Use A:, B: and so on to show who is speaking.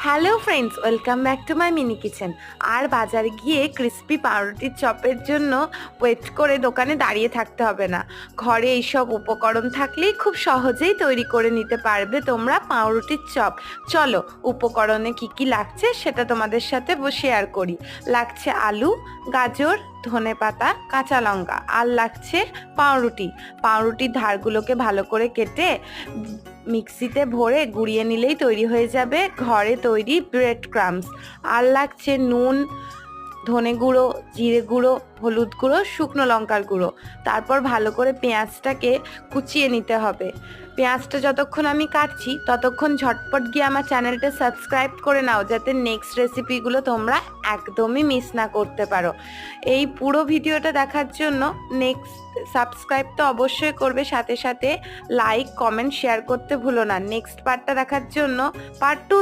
A: Hello friends, welcome back to my mini kitchen. আর বাজারে গিয়ে ক্রিস্পি পাউরুটির চপের জন্য ওয়েট করে দোকানে দাঁড়িয়ে থাকতে হবে না। ঘরে এইসব উপকরণ থাকলেই খুব সহজেই তৈরি করে নিতে পারবে তোমরা পাউরুটির চপ। চলো উপকরণে কি কি লাগছে সেটা তোমাদের সাথে শেয়ার করি। লাগছে আলু, গাজর, ধনেপাতা, কাঁচা লঙ্কা, আর লাগছে পাউরুটির ধারগুলোকে ভালো করে কেটে মিক্সিতে ভরে গুঁড়িয়ে নিলেই তৈরি হয়ে যাবে ঘরে তৈরি ব্রেড ক্রাম্বস। আর লাগছে নুন, ধনে গুঁড়ো, জিরে গুঁড়ো, হলুদ গুঁড়ো, শুকনো লঙ্কার গুঁড়ো। তারপর ভালো করে পেঁয়াজটাকে কুচিয়ে নিতে হবে। পেঁয়াজটা যতক্ষণ আমি কাটছি ততক্ষণ ঝটপট গিয়ে আমার চ্যানেলটা সাবস্ক্রাইব করে নাও, যাতে নেক্সট রেসিপিগুলো তোমরা একদমই মিস না করতে পারো। এই পুরো ভিডিওটা দেখার জন্য সাবস্ক্রাইব তো অবশ্যই করবে, সাথে সাথে লাইক, কমেন্ট, শেয়ার করতে ভুলো না। নেক্সট পার্টটা দেখার জন্য পার্ট 2